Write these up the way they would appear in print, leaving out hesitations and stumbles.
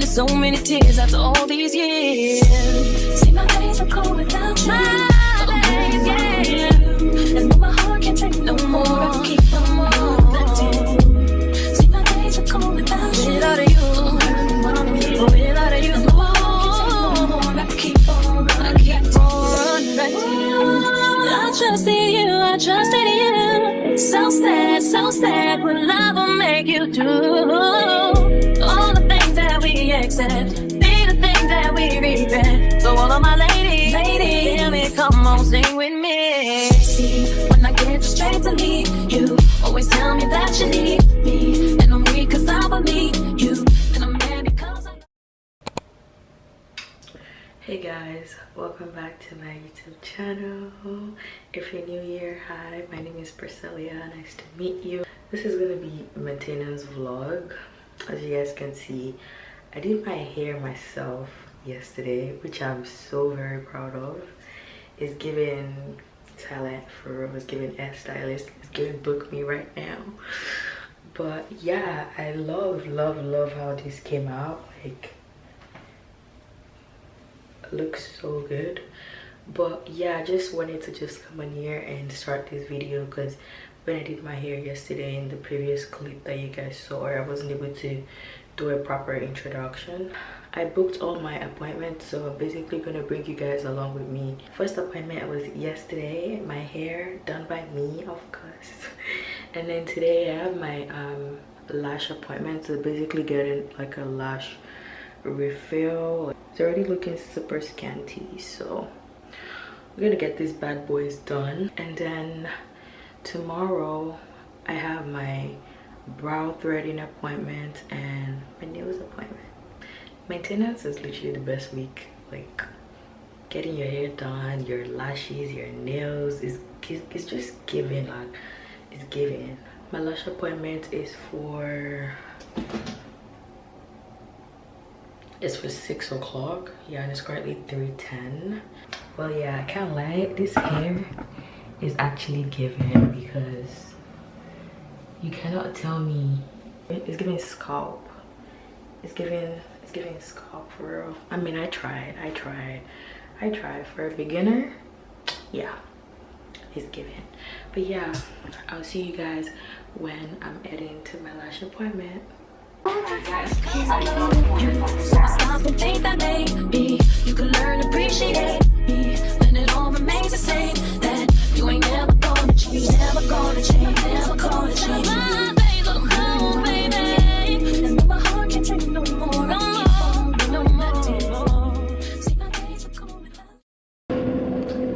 So many tears after all these years. See, my days are cold without you. My days, yeah. And my heart can't take no more. I keep on letting. See, my days are cold without you. Without you. Without you. I keep on running back to you. I trusted you. I trusted you. So sad. What love will make you do. All the things that we accept, be the things that we regret. So all of my ladies, hear me, come on, sing with me. See, when I get straight to leave, you always tell me that you need me, and I'm weak cause I believe you, and I'm mad because I... Hey guys, welcome back to my YouTube channel. If you're new here, hi, my name is Priscilla. Nice to meet you. This is gonna be a maintenance vlog. As you guys can see, I did my hair myself yesterday, which I'm so very proud of. It's giving talent for real. It's giving hairstylist. It's giving book me right now. But yeah, I love how this came out. Like, it looks so good. But yeah, I just wanted to just come on here and start this video because when I did my hair yesterday in the previous clip that you guys saw, I wasn't able to do a proper introduction. I booked all my appointments, so I'm basically gonna bring you guys along with me. First appointment was yesterday, my hair done by me, of course. And then today I have my lash appointment, so basically getting like a lash refill. It's already looking super scanty, so we're gonna get these bad boys done. And then tomorrow I have my brow threading appointment and my nails appointment. Maintenance is literally the best week. Like, getting your hair done, your lashes, your nails is just giving. Like, it's giving. My lash appointment is for 6 o'clock. Yeah, and it's currently 3:10. Well, yeah, I can't lie, this hair is actually giving because you cannot tell me. It's giving scalp. It's giving scalp for real. I mean, I tried for a beginner. Yeah, it's giving. But yeah, I'll see you guys when I'm heading to my lash appointment. So I stop and think that maybe you can learn to appreciate me, then it all remains the same. That you ain't never gonna change, never gonna change, never gonna change. My days are cold, baby, and my heart can't take no more. No more. See, my days are cold without.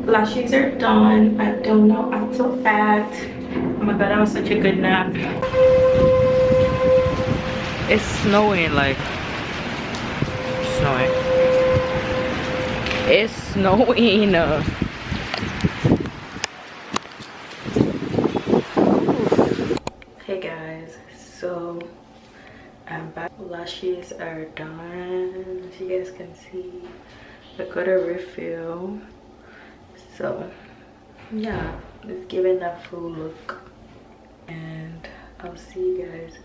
Lashes are done. I don't know, I'm so fat. Oh my god, that was such a good nap. It's snowing, like snowing. It's snowing. Hey guys, so I'm back. Lashes are done. As you guys can see, I got a refill. So yeah, it's giving that full look. And I'll see you guys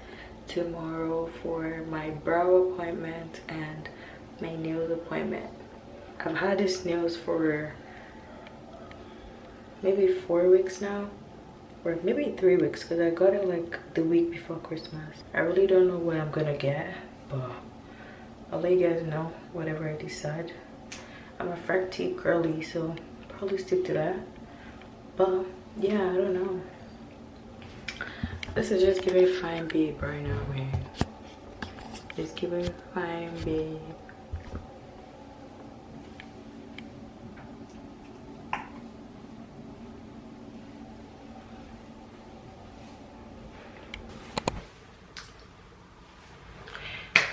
tomorrow for my brow appointment and my nails appointment. I've had these nails for maybe 4 weeks now, or maybe 3 weeks, because I got it like the week before Christmas. I really don't know what I'm gonna get, but I'll let you guys know whatever I decide. I'm a front teeth girly, so probably stick to that. But yeah, I don't know. This is just giving fine babe right now, man. Just giving fine babe.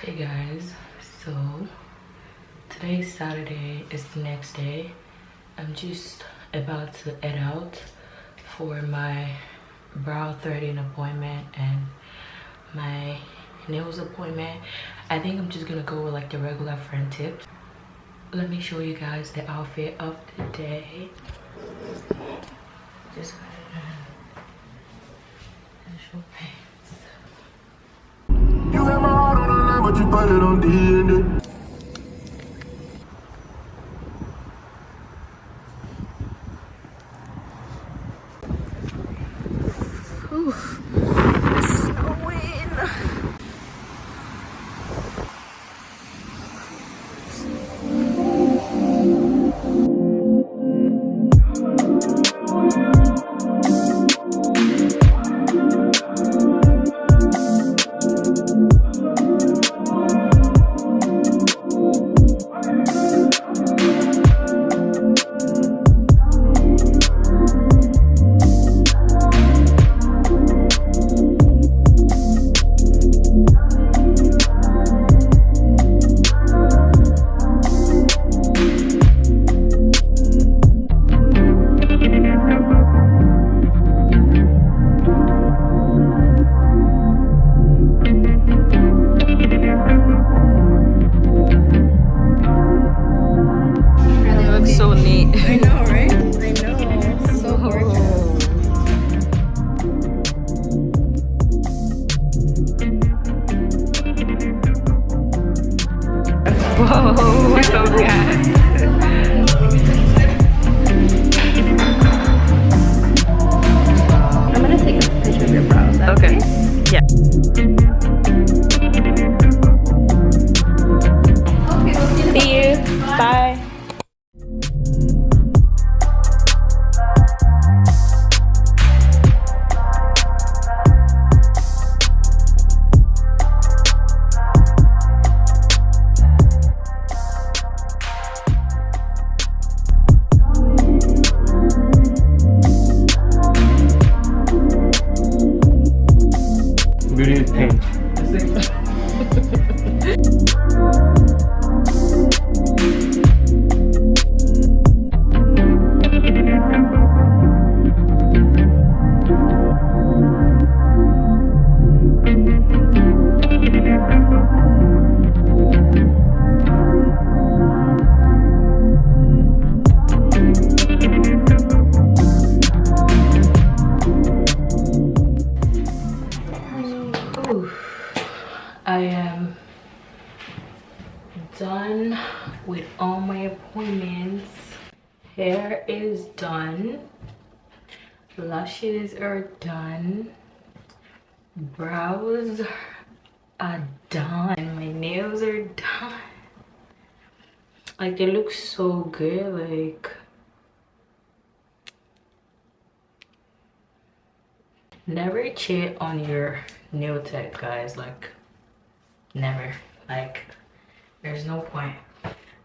Hey guys, so today's Saturday, is the next day. I'm just about to head out for my brow threading appointment and my nails appointment. I think I'm just gonna go with like the regular front tips. Let me show you guys the outfit of the day. Just got it on. Casual pants. You got my heart on the line, but you put it on DNA. So neat. I know, right? I know. So gorgeous. Whoa, so good. I'm gonna take a picture of your brows. Okay. Yeah. See you. Bye. What do you think? I am done with all my appointments. Hair is done. Lashes are done. Brows are done. And my nails are done. Like, they look so good. Like, never cheat on your nail tech, guys. Like, never. Like, there's no point.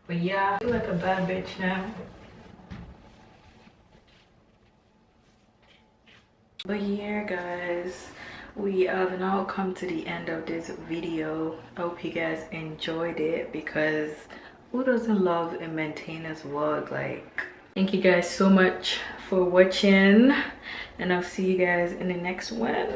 But yeah, I feel like a bad bitch now. But yeah, guys, we have now come to the end of this video. I hope you guys enjoyed it, because who doesn't love a maintenance vlog? Like, thank you guys so much for watching, and I'll see you guys in the next one.